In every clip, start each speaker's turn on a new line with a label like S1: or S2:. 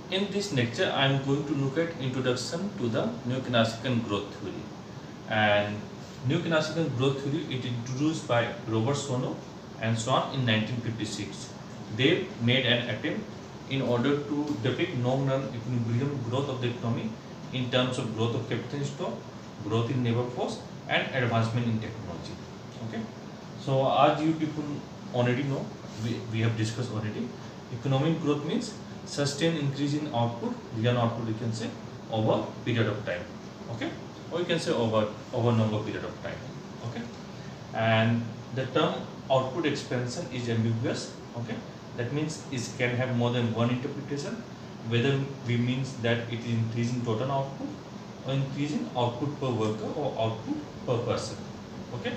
S1: In this lecture, I am going to look at introduction to the Neo-Keynesian growth theory. And Neo-Keynesian growth theory is introduced by Robert Sono and Swan in 1956. They made an attempt in order to depict nominal equilibrium growth of the economy in terms of growth of capital stock, growth in labor force, and advancement in technology. Okay. So as you people already know, we have discussed already. Economic growth means sustained increase in output, real output you can say, over period of time. Okay, or you can say over longer period of time. Okay, and the term output expansion is ambiguous. Okay, that means it can have more than one interpretation. Whether we means that it is increasing total output or increasing output per worker or output per person. Okay,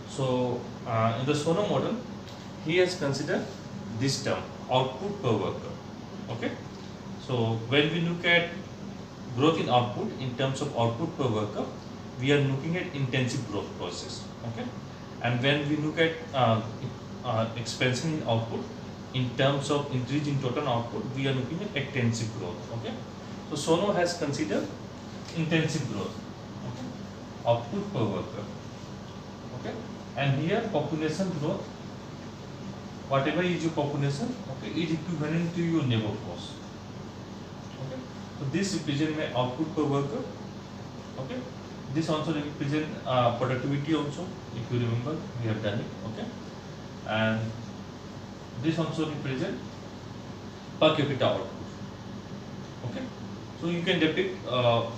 S1: so in the Sono model, he has considered this term output per worker. Okay, so when we look at growth in output in terms of output per worker, we are looking at intensive growth process. Okay, and when we look at expansion in output in terms of increase in total output, we are looking at extensive growth. Okay, so Sono has considered intensive growth. Okay, output per worker. Okay, and here population growth, whatever is your population, okay, is equivalent to your labor force. Okay, so this represent my output per worker. Okay, this also represent productivity also, if you remember we have done it. Okay, and this also represent per capita output. Okay, so you can depict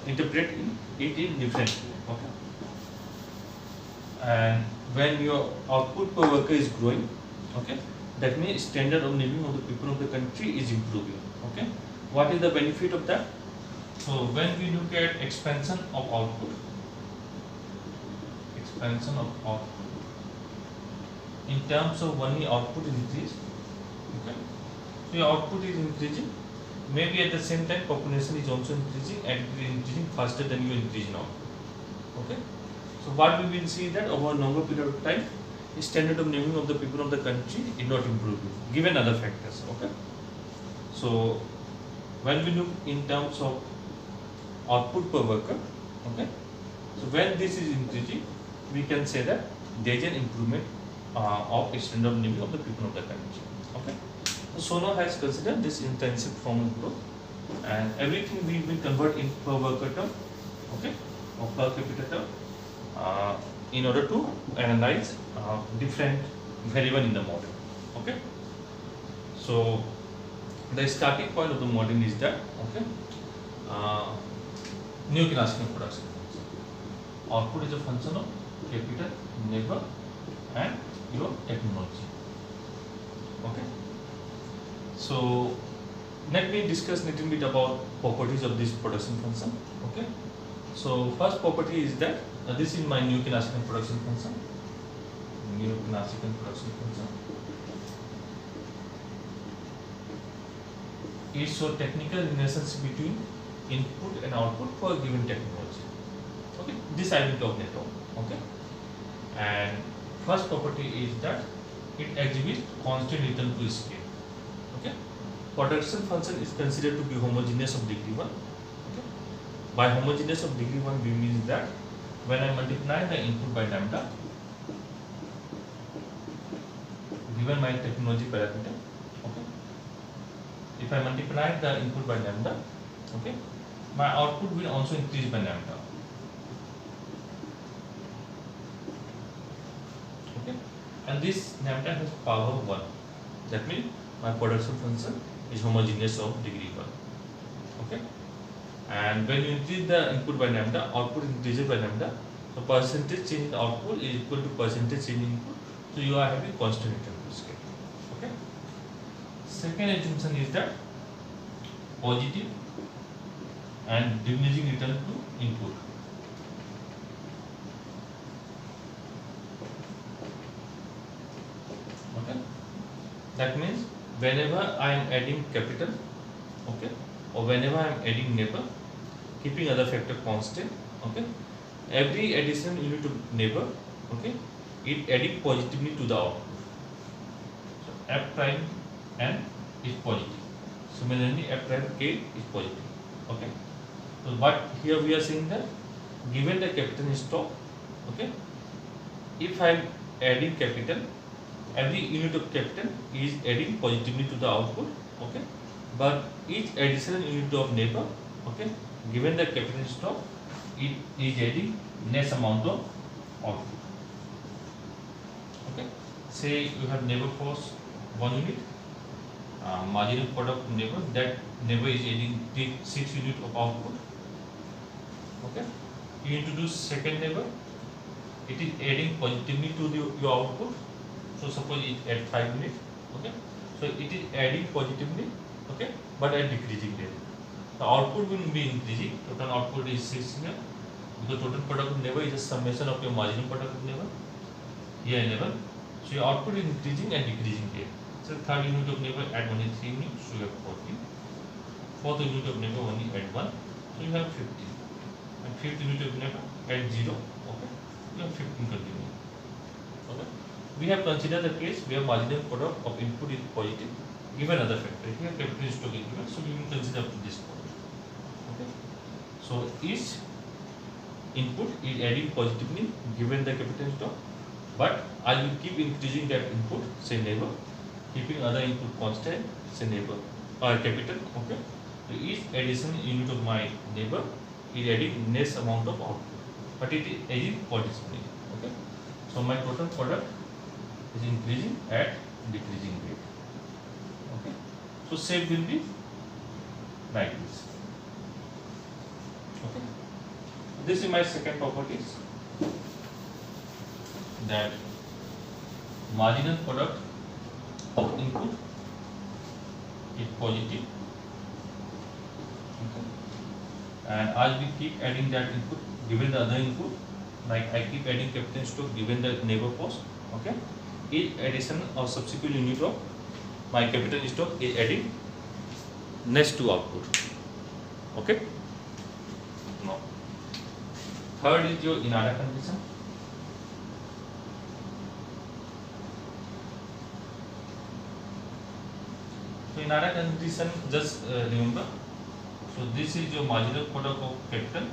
S1: interpret it in different way. Okay, and when your output per worker is growing, okay, that means standard of living of the people of the country is improving. Okay, what is the benefit of that? So when we look at expansion of output in terms of only output increase, okay, so your output is increasing, maybe at the same time population is also increasing and it is increasing faster than your increase in output. Okay, so what we will see that over a longer period of time, the standard of living of the people of the country is not improving given other factors. Okay, so when we look in terms of output per worker, okay, so when this is increasing, we can say that there is an improvement of standard of living of the people of the country. Okay, so Sono has considered this intensive form of growth, and everything we will convert in per worker term, okay, or per capita term, in order to analyze different variable in the model. Okay, so the starting point of the model is that, okay, Neo-Keynesian production function. Output is a function of capital, labor, and your technology. Okay, so let me discuss a little bit about properties of this production function. Okay, so first property is that this is my Neo-Keynesian production function. Neo-Keynesian production function. It shows technical relationship between input and output for a given technology. Okay, this I will talk later on. Okay, and first property is that it exhibits constant return to scale. Okay, production function is considered to be homogeneous of degree 1. Okay, by homogeneous of degree 1 we mean that when I multiply the input by lambda given my technology parameter, okay, if I multiply the input by lambda, okay, my output will also increase by lambda. Okay, and this lambda has power 1. That means my production function is homogeneous of degree 1. Okay, and when you increase the input by lambda, output increases by lambda. So percentage change in output is equal to percentage change in input. So you are having constant return to scale. Okay. Second assumption is that positive and diminishing return to input. Okay, that means whenever I am adding capital, okay, or whenever I am adding labor, keeping other factor constant, okay, every addition unit of labor, okay, it adding positively to the output. So F prime n is positive. Similarly, f prime k is positive. Okay. So what here we are saying that given the capital stock, okay, if I am adding capital, every unit of capital is adding positively to the output. Okay, but each additional unit of neighbor, okay, given the capital stock, it is adding less amount of output. Okay, say you have neighbor force 1 unit, marginal product neighbor, that neighbor is adding 6 unit of output. Okay, you introduce second neighbor, it is adding positively to your output. So suppose it add 5 unit. Okay, so it is adding positively, okay, but at decreasing rate. The output will be increasing. Total output is 6 here, because total product neighbor is a summation of your marginal product neighbor here 11. So your output is increasing and decreasing rate. So third unit of neighbor add only 3 units, so you have 40. Fourth unit of neighbor only add 1, so you have 50. And fifth unit of neighbor add 0, okay, you have 15 continuing. Okay, we have considered the case where marginal product of input is positive given other factor. Here capital stock is given, so we will consider up to this point. Okay, so each input is adding positively given the capital stock, but I will keep increasing that input, say neighbor, keeping other input constant, say neighbor or capital. Okay, so each additional unit of my neighbor is adding less amount of output, but it is adding positively. Okay, so my total product is increasing at decreasing rate. Okay, so shape will be like this. Okay, this is my second properties, that marginal product of input is positive. Okay, and as we keep adding that input given the other input, like I keep adding capital stock given the neighbor cost. Okay, each addition or subsequent unit of my capital stock is adding next to output. Okay, now third is your Inada condition. So Inada condition, just remember, so this is your marginal product of capital.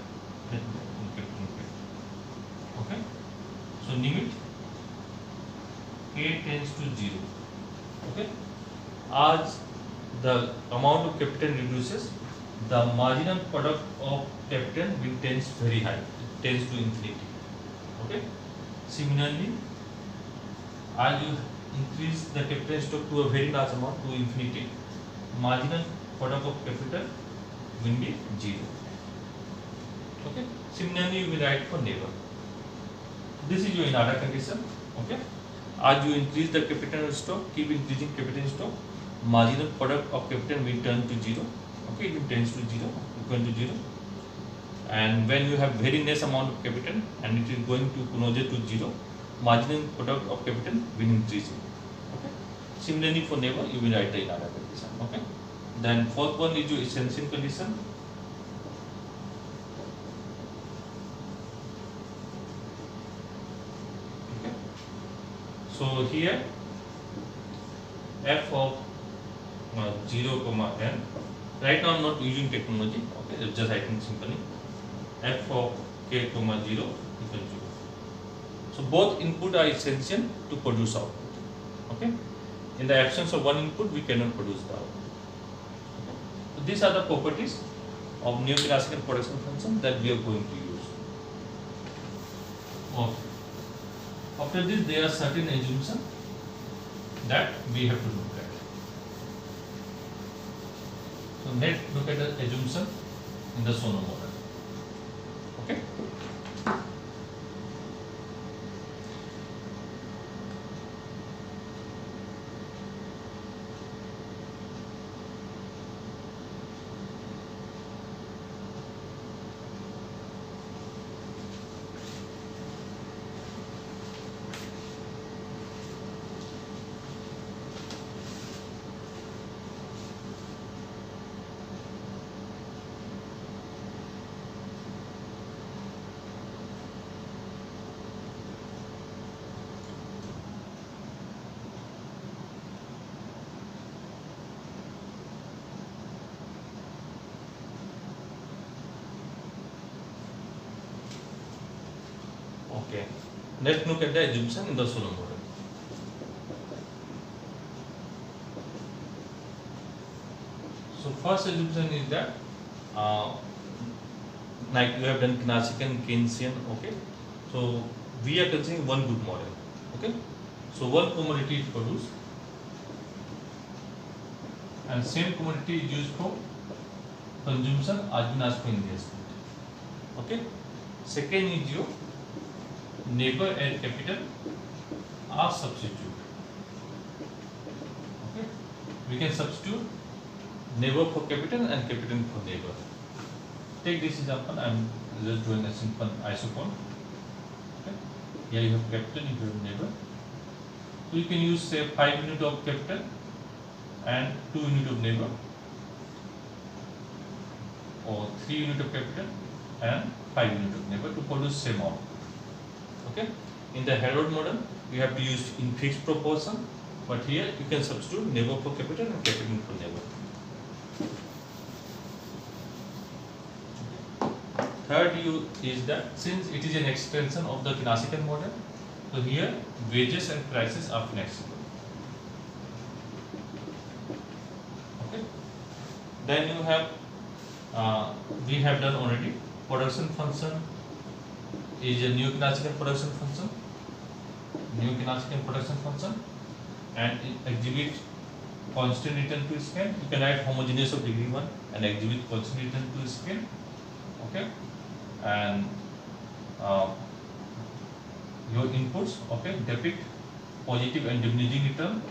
S1: Okay, so limit k tends to 0. Okay, as the amount of capital reduces, the marginal product of capital will tends very high, it tends to infinity. Okay, similarly, as you increase the capital stock to a very large amount, to infinity, marginal product of capital will be 0. Okay, similarly you will write for neighbor. This is your Inada condition. Okay, as you increase the capital stock, keep increasing capital stock, marginal product of capital will turn to 0. Okay, it tends to 0, equal to 0. And when you have very less amount of capital and it is going to closer to 0, marginal product of capital will increase. Okay, similarly for neighbor you will write the Inada condition. Okay, then fourth one is your essential condition. Okay, so here f of 0 comma n, right now I am not using technology. Okay, just writing simply f of k comma 0 equal to 0. So both input are essential to produce output. Okay, in the absence of one input we cannot produce the output. Okay, so these are the properties of neo-classical production function that we are going to use. Okay, after this there are certain assumptions that we have to look at. So let's look at the assumption in the Sono model. Okay. Okay. Let's look at the assumption in the Sono model. So first assumption is that like you have done Knausich and Keynesian, okay. So we are considering one good model, okay. So one commodity is produced, and same commodity is used for consumption as well as for investment, okay. Second is your labor and capital are substitute, okay. We can substitute labor for capital and capital for labor. Take this example. I am just doing a simple isochrone. Okay. Here you have capital, you have labor. So you can use say 5 units of capital and 2 units of labor, or 3 units of capital and 5 units of labor to produce same output. Okay. In the Harrod model, we have to use in fixed proportion, but here you can substitute labor for capital and capital for labor. Third is that since it is an extension of the Knausich model, so here wages and prices are flexible. Okay. Then you have we have done already production function is a new Knausich production function, and it exhibits constant return to scale. You can write homogeneous of degree 1 and exhibit constant return to scale. Okay. And your inputs, okay, depict positive and diminishing return,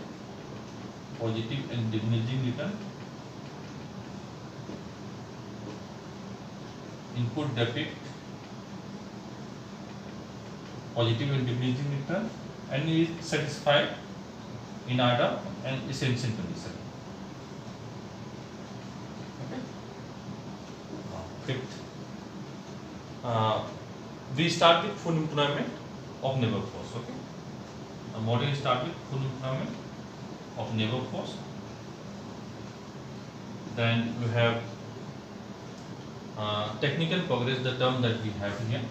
S1: input depict positive and diminishing return, and is satisfied in order and essential condition. Okay. Fifth, we start with full employment of labor force. Okay, the model start with full employment of labor force. Then you have technical progress, the term that we have here.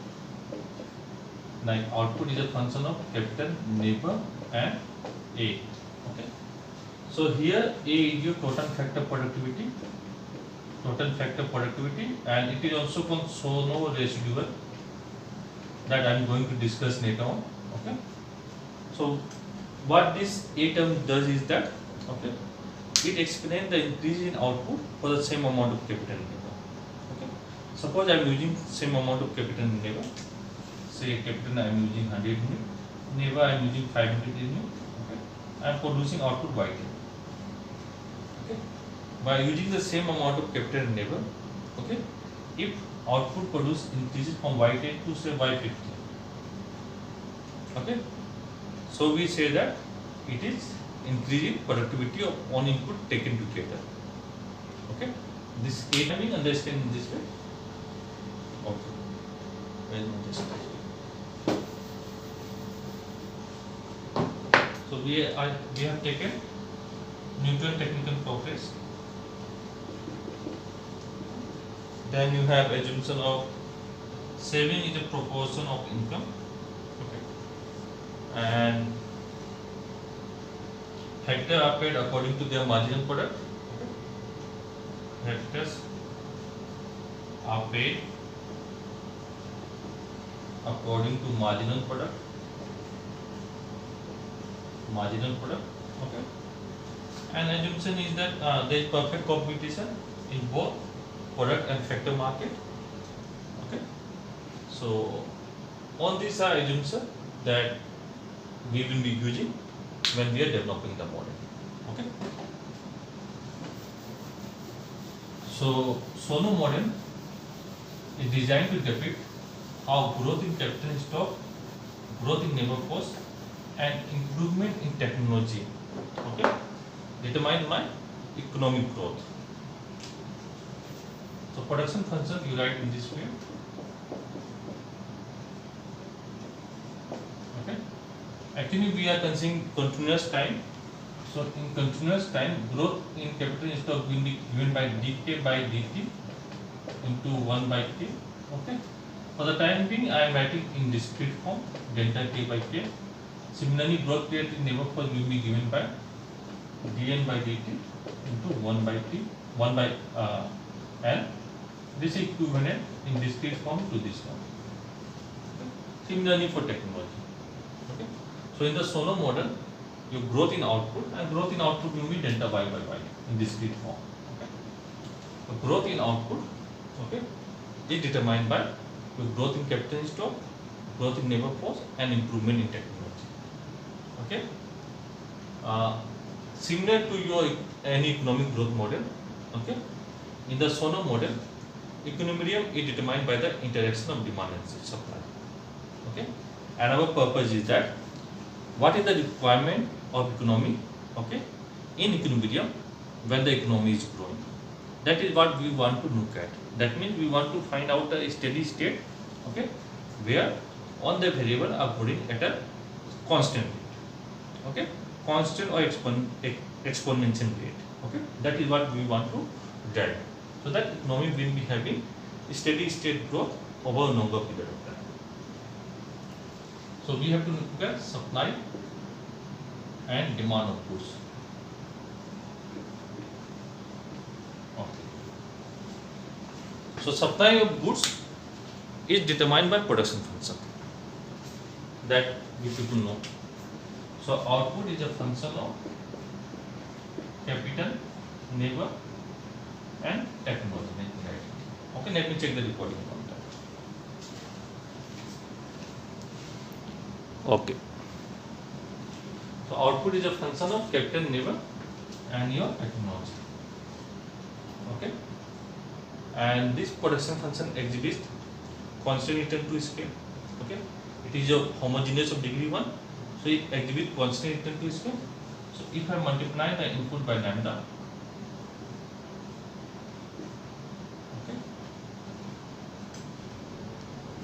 S1: Like output is a function of capital, labor, and A. Okay. So here A is your total factor productivity, and it is also called Sono residual that I am going to discuss later on. Okay. So what this A term does is that, okay, it explains the increase in output for the same amount of capital and labor. Okay. Suppose I am using same amount of capital and labor. Say capital I am using 100 units, labor I am using 500 units. Okay. I am producing output Y10. Okay. By using the same amount of capital and labor, okay, if output produced increases from Y10 to say Y50, okay, so we say that it is increasing productivity of one input taken together. Okay, this A can be understood in this way. Okay, so we have taken Newton technical progress. Then you have assumption of saving is a proportion of income. Okay, and factors are paid according to their marginal product. Okay. Factors are paid according to marginal product. Okay. And assumption is that there is perfect competition in both product and factor market. Okay. So all these are assumptions that we will be using when we are developing the model. Okay. So Sono model is designed to depict how growth in capital stock, growth in labor force, and improvement in technology, okay, determine my economic growth. So production function you write in this way. Okay. Actually we are considering continuous time. So in continuous time, growth in capital stock will be given by dk by dt into 1 by k. Okay. For the time being, I am writing in discrete form delta K by K. Similarly, growth rate in neighbor force will be given by dN by dt into 1 by T, 1 by L. This is equivalent in discrete form to this one. Okay. Similarly for technology. Okay. So in the Sono model, your growth in output and growth in output will be delta Y by Y in discrete form. Okay. So growth in output, okay, is determined by your growth in capital stock, growth in neighbor force, and improvement in technology. Okay. Similar to your any economic growth model, okay, in the Sono model, equilibrium is determined by the interaction of demand and supply. Okay, and our purpose is that what is the requirement of economy, okay, in equilibrium when the economy is growing. That is what we want to look at. That means we want to find out a steady state, okay, where all the variable are growing at a constant rate, okay, constant or exponential rate. Okay, that is what we want to get. So that economy will be having steady state growth over a longer period of time. So we have to look at supply and demand of goods. Okay. So supply of goods is determined by production function. That we people know. So output is a function of capital, labor, and technology. Okay, let me check the recording on that. Okay. So output is a function of capital, labor, and your technology. Okay. And this production function exhibits constant return to scale. Okay. It is a homogeneous of degree 1. So it exhibits constant return to scale. So if I multiply the input by lambda, okay,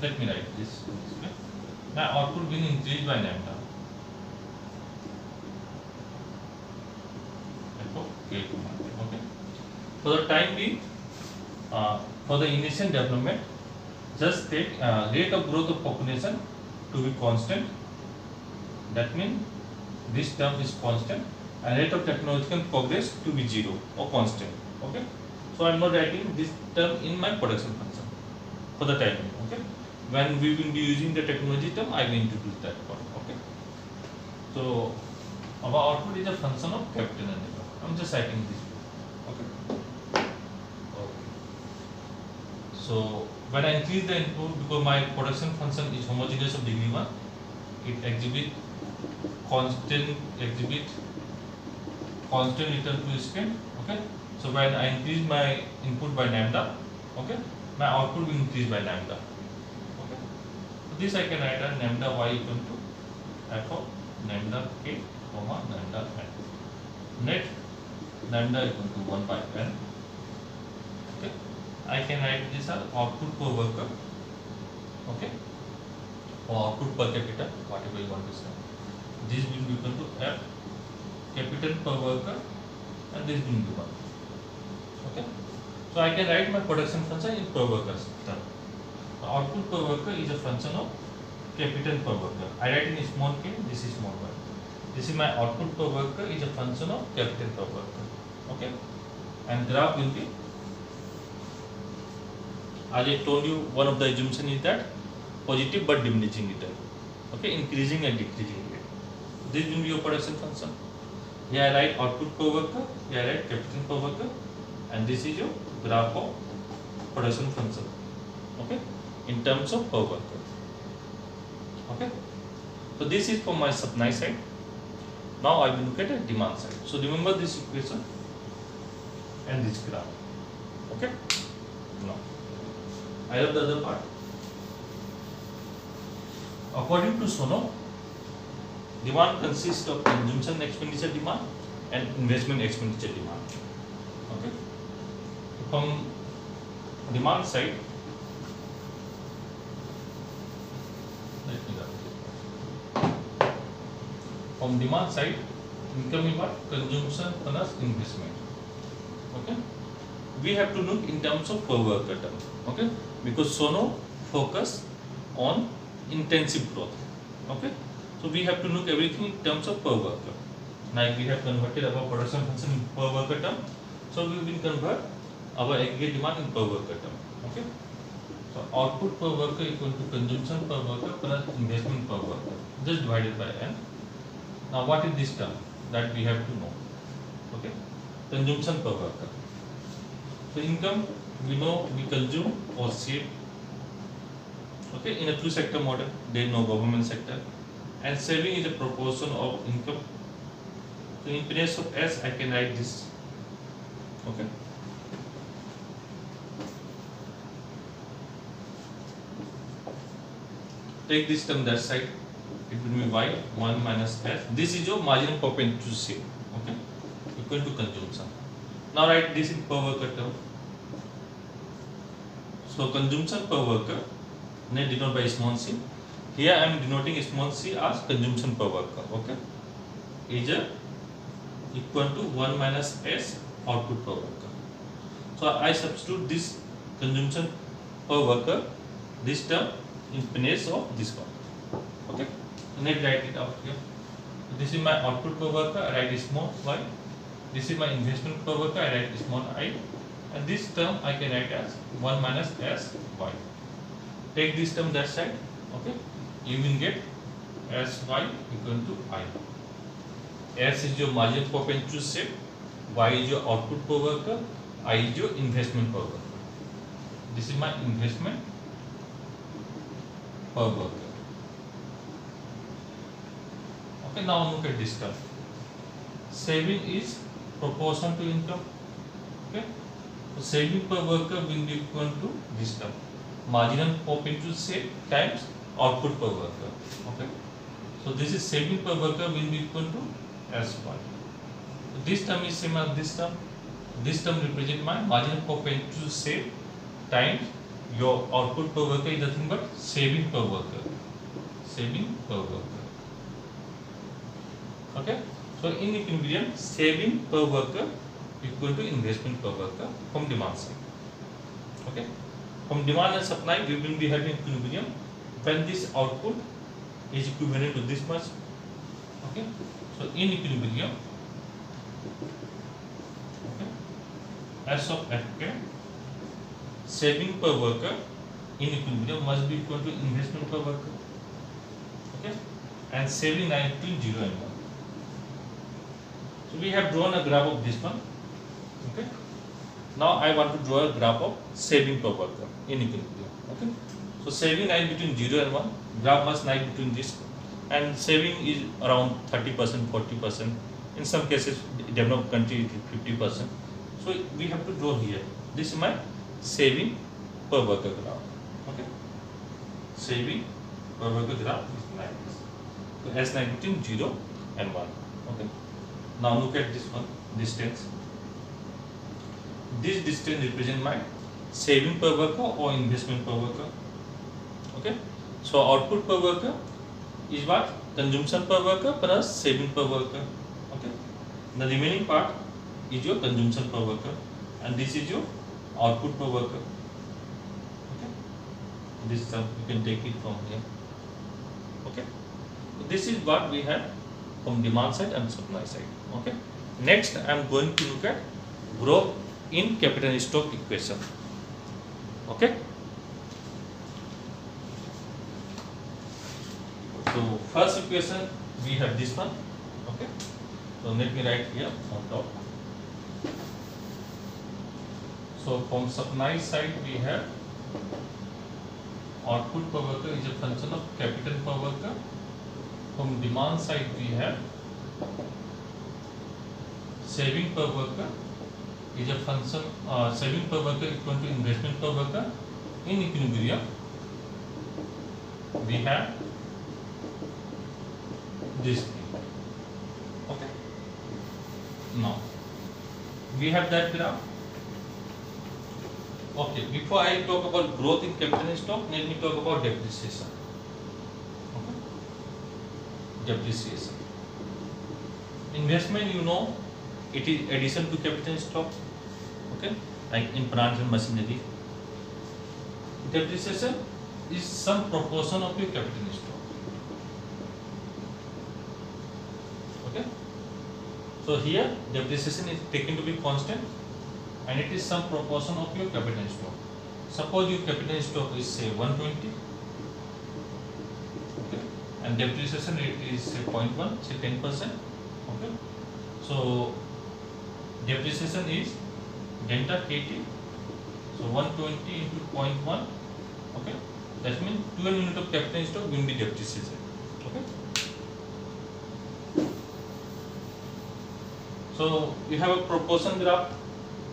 S1: let me write this way. My output will increase by lambda. Okay. For the time being, for the initial development, just take rate of growth of population to be constant. That means this term is constant, and rate of technological progress to be 0 or constant. Okay. So I am not writing this term in my production function for the time being. Okay. When we will be using the technology term, I will introduce that one. Okay. So our output is a function of capital and labor. I am just writing this. Okay. So when I increase the input, because my production function is homogeneous of degree 1, it exhibits constant return to scale. Okay. So when I increase my input by lambda, okay, my output will increase by lambda. Okay. So this I can write as lambda y equal to f of lambda k comma lambda n. Net lambda equal to 1 by n. Okay. I can write this as output per worker. Okay. Or output per capita, whatever you want to say. This will be equal to f capital per worker, and this will be 1. Okay. So I can write my production function in per worker term. Output per worker is a function of capital per worker. I write in small k, this is small y. This is my output per worker is a function of capital per worker. Okay. And graph will be, as I told you, one of the assumption is that positive but diminishing return. Okay, increasing and decreasing rate. This will be your production function. Here I write output per worker, here I write capital per worker, and this is your graph of production function. Okay, in terms of per worker. Okay, so this is for my supply side. Now I will look at the demand side. So remember this equation and this graph. Okay, now I have the other part. According to Sono, demand consists of consumption expenditure demand and investment expenditure demand. Okay. From demand side, from demand side, income is what? Consumption plus investment. Okay. We have to look in terms of per worker term. Okay. Because Sono focus on intensive growth. Okay, so we have to look everything in terms of per worker. Now we have converted our production function in per worker term, so we will convert our aggregate demand in per worker term. Okay, so output per worker equal to consumption per worker plus investment per worker, just divided by n. Now what is this term that we have to know? Okay, consumption per worker. So income, we know we consume or save. Okay, in a two sector model, there is no government sector, and saving is a proportion of income. So in place of S, I can write this. Okay. Take this term that side, it will be y 1 minus s. This is your marginal profit to save. Okay, equal to consumption. Now write this in per worker term. So consumption per worker, denoted by small c. Here I am denoting small c as consumption per worker. Okay, is equal to 1 minus s output per worker. So I substitute this consumption per worker, this term, in place of this one. Okay, let's write it out here. This is my output per worker, I write small y. This is my investment per worker, I write small I. And this term I can write as 1 minus s y. Take this term that side. Okay, you will get s y equal to I. S is your margin profit to save, y is your output per worker, I is your investment per worker. This is my investment per worker. Okay, now look at this term. Saving is proportion to income. Okay, so saving per worker will be equal to this term, marginal profit to save times output per worker. Okay, so this is saving per worker will be equal to S1. This term is same as this term. This term represents my marginal profit to save times your output per worker is nothing but saving per worker. Saving per worker. Okay, so in equilibrium, saving per worker equal to investment per worker from demand side. Okay, from demand and supply we will be having equilibrium when this output is equivalent to this much. Okay, so in equilibrium, okay, S of Fk, saving per worker in equilibrium must be equal to investment per worker. Okay, and saving line between 0 and 1. So we have drawn a graph of this one. Okay, now I want to draw a graph of saving per worker in equilibrium. Okay, so saving line between 0 and 1, graph must lie between this, and saving is around 30%, 40%. In some cases, developed country 50%. So we have to draw here. This is my saving per worker graph. Okay, saving per worker graph is like this. So S line between 0 and 1. Okay, now look at this one, distance. This distance represents my saving per worker or investment per worker. Okay, so output per worker is what? Consumption per worker plus saving per worker. Okay, the remaining part is your consumption per worker, and this is your output per worker. Okay, this term you can take it from here. Okay, so this is what we have from demand side and supply side. Okay, next I am going to look at growth in capital stock equation. Okay, so first equation we have this one. Okay, so let me write here on top. So from supply side we have output per worker is a function of capital per worker. From demand side we have saving per worker is a function, saving per worker equal to investment per worker. In equilibrium we have this thing. Okay, now we have that graph. Okay, before I talk about growth in capital stock, let me talk about depreciation. Okay, depreciation. Investment, you know, it is addition to capital stock. Okay, like in plant and machinery. Depreciation is some proportion of your capital stock. Okay. So here depreciation is taken to be constant, and it is some proportion of your capital stock. Suppose your capital stock is say 120, okay, and depreciation rate is say 0.1, say 10%. Okay. So depreciation is delta KT. So 120 into 0.1. Okay. That means 12 unit of capital stock will be depreciated. Okay. So you have a proportion graph.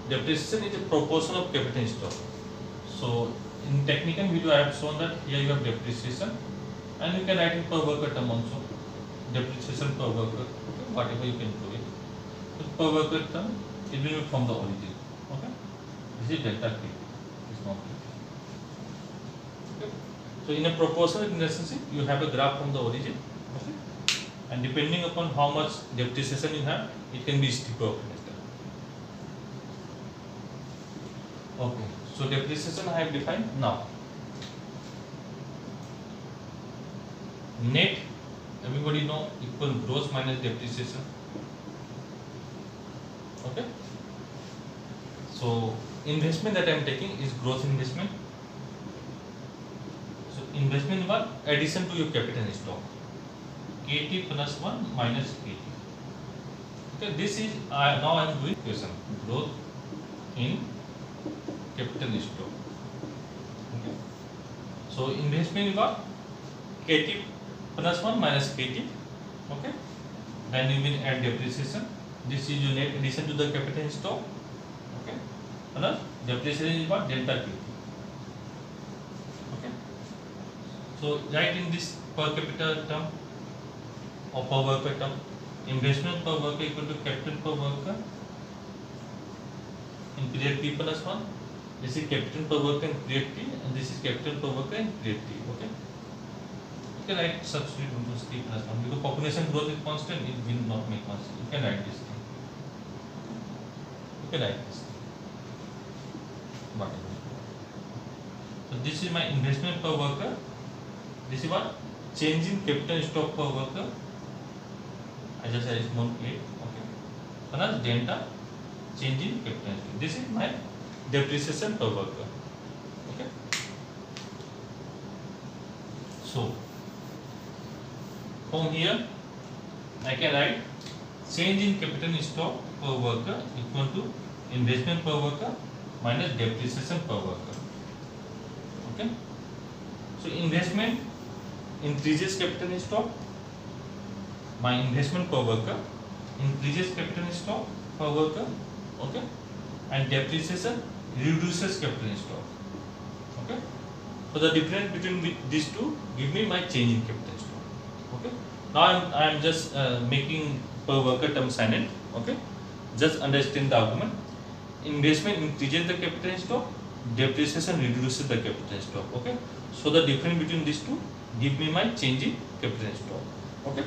S1: Depreciation is a proportion of capital stock. So in technical video I have shown that here you have depreciation, and you can write in per worker term also. Depreciation per worker, okay, whatever you can do it. So per worker term it will be from the origin. Okay. This is delta K. It's not K. Okay. So in a proportional relationship you have a graph from the origin. Okay. And depending upon how much depreciation you have, it can be steeper or flatter. Okay, so depreciation I have defined. Now net, everybody know, equal gross minus depreciation. Okay. So investment that I am taking is gross investment. So investment was addition to your capital stock. KT plus 1 minus KT. Okay, this is now I am doing equation growth in capital stock. Okay. So investment was KT plus 1 minus KT. Okay. Then you will add depreciation. This is your net addition to the capital stock. Okay. Plus depreciation is what? Delta KT. Okay. So write in this per capita term or per worker term. Investment per worker equal to capital per worker in period T plus 1. This is capital per worker in period T, and this is capital per worker in period T. Okay. You can write substitute into T plus 1 because population growth is constant. It will not make much. You can write this thing. You can write this thing. Whatever. So this is my investment per worker. This is what? Change in capital stock per worker. I just add small plate. Okay. Plus delta change in capital stock. This is my depreciation per worker. Okay. So from here I can write change in capital stock per worker equal to investment per worker minus depreciation per worker. Okay. So investment increases capital stock. My investment per worker increases capital stock per worker. Okay. And depreciation reduces capital stock. Okay. So the difference between these two give me my change in capital stock. Okay. Now I am just making per worker term silent. Okay. Just understand the argument. Investment increases the capital stock. Depreciation reduces the capital stock. Okay. So the difference between these two give me my change in capital stock. Okay.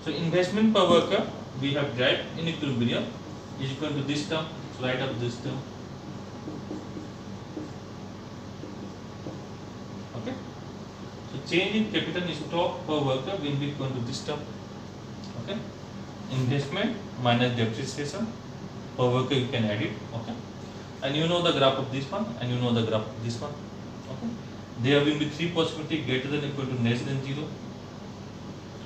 S1: So investment per worker we have derived in equilibrium is equal to this term. So write up this term. Okay. So change in capital stock per worker will be equal to this term. Okay. Investment minus depreciation per worker, you can add it. Okay. And you know the graph of this one, and you know the graph of this one. Okay. There will be three possibility greater than equal to less than 0.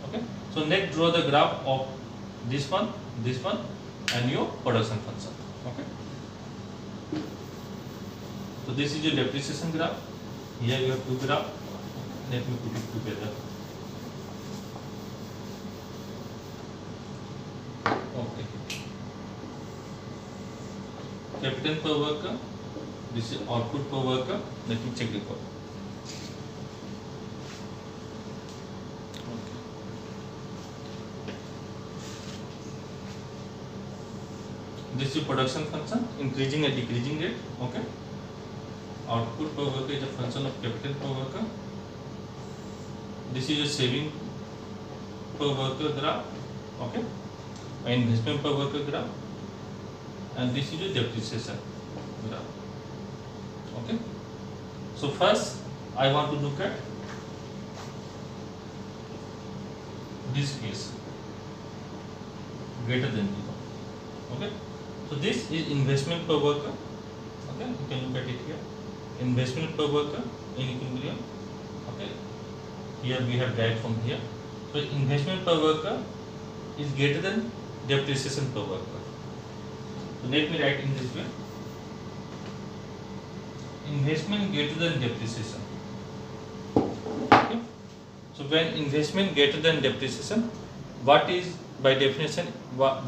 S1: Okay. So next draw the graph of this one, and your production function. Okay. So this is your depreciation graph. Here you have two graphs. Let me put it together. Okay. Capital per worker. This is output per worker. Let me check the code. This is production function, increasing and decreasing rate. Okay. Output per worker is a function of capital per worker. This is a saving per worker graph. Okay. Investment per worker graph. And this is a depreciation graph. Okay. So first I want to look at this case, greater than 0. Okay, so this is investment per worker. Okay, you can look at it here, investment per worker in equilibrium. Okay, here we have derived from here. So investment per worker is greater than depreciation per worker. So let me write in this way: investment greater than depreciation. Okay. So when investment greater than depreciation, what is by definition? What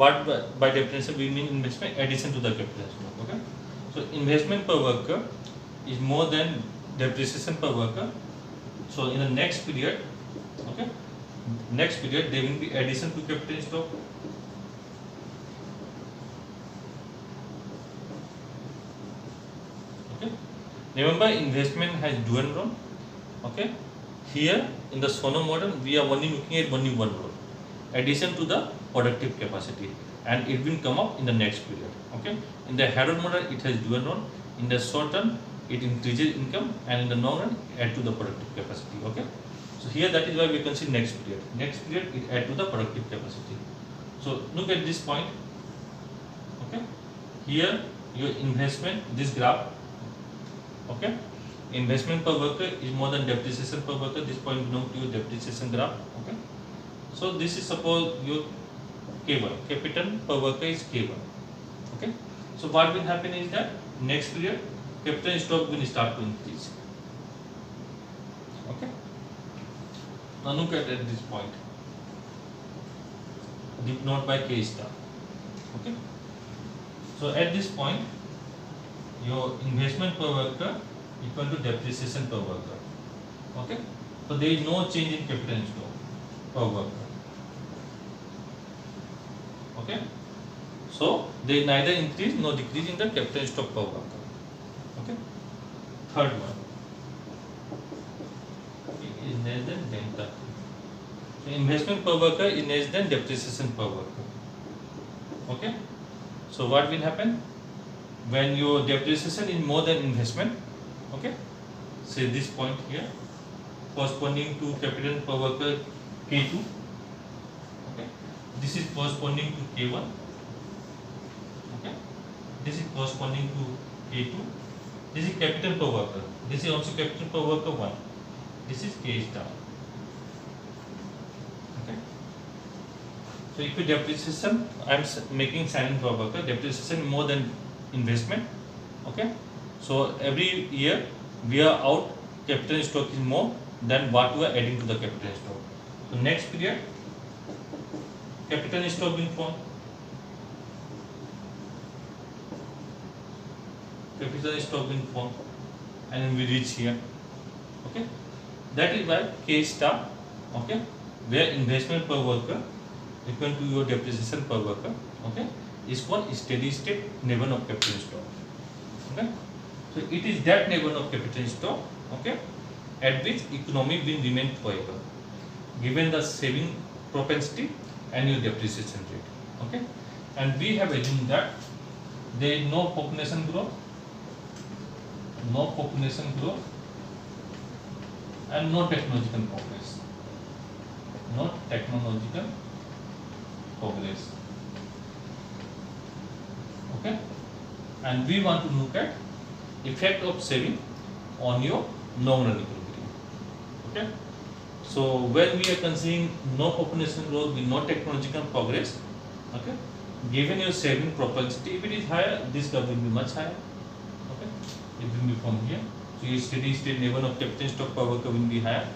S1: by definition we mean investment addition to the capital stock. Okay. So investment per worker is more than depreciation per worker. So in the next period, okay, next period there will be addition to capital stock. Okay. Remember, investment has dual role. Okay. Here in the SONO model, we are only looking at only one role, addition to the productive capacity, and it will come up in the next period. Okay. In the Harrod model, it has dual role. In the short run, it increases income, and in the long run, add to the productive capacity. Okay. So here that is why we can see next period. Next period, it add to the productive capacity. So look at this point. Okay. Here your investment, this graph. Okay. Investment per worker is more than depreciation per worker. This point belongs to your depreciation graph. Okay. So this is suppose your K1, capital per worker is K1. Okay. So what will happen is that next period capital stock will start to increase. Okay. Now look at this point. Denoted by K star. Okay. So at this point, your investment per worker equal to depreciation per worker. Okay. So there is no change in capital stock per worker. Okay. So there is neither increase nor decrease in the capital stock per worker. Okay. Third one. It is less than delta. So investment per worker is less than depreciation per worker. Okay. So what will happen when your depreciation is more than investment? Okay. Say this point here, corresponding to capital per worker K2. Okay. This is corresponding to K1. Okay. This is corresponding to K2. This is capital per worker. This is also capital per worker 1. This is K star. Okay. So if you depreciation, I am making sign per worker, depreciation more than investment. Okay. So every year we are out, capital stock is more than what we are adding to the capital stock. So next period, capital stock will form. Capital stock will form, and we reach here. Okay. That is why K star. Okay. Where investment per worker equal to your depreciation per worker. Okay. Is called steady state level of capital stock. Okay. So it is that level of capital stock, okay, at which economy will remain forever, given the saving propensity and your depreciation rate. Okay, and we have assumed that there is no population growth, and no technological progress. No technological progress. Okay, and we want to look at effect of saving on your long run equilibrium. Okay. So when we are considering no population growth with no technological progress, okay, given your saving propensity, if it is higher, this curve will be much higher. Okay, it will be from here. So your steady state level of capital stock per worker will be higher.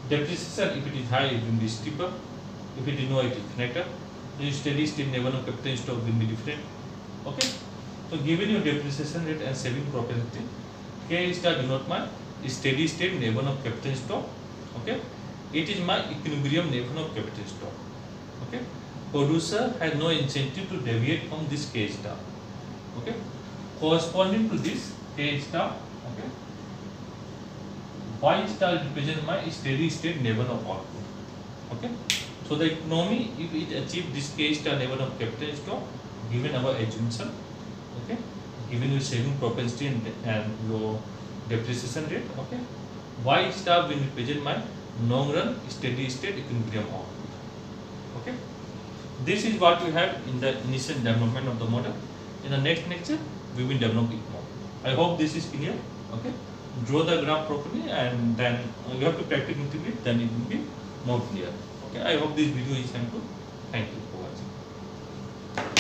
S1: Depreciation, if it is high, it will be steeper. If it is low, it is flatter. So your steady state level of capital stock will be different. Okay. So given your depreciation rate and saving propensity, K star denote my steady state level of capital stock. Okay, it is my equilibrium level of capital stock. Okay, producer has no incentive to deviate from this K star. Okay, corresponding to this K star. Okay, Y star represents my steady state level of output. Okay, so the economy, if it achieves this K star level of capital stock, given our assumption, okay, given your saving propensity and your depreciation rate. Okay, y star will represent my long run steady state equilibrium output. Okay, this is what we have in the initial development of the model. In the next lecture, we will develop it more. I hope this is clear. Okay, draw the graph properly, and then you have to practice integrate, then it will be more clear. Okay, I hope this video is helpful. Thank you for watching.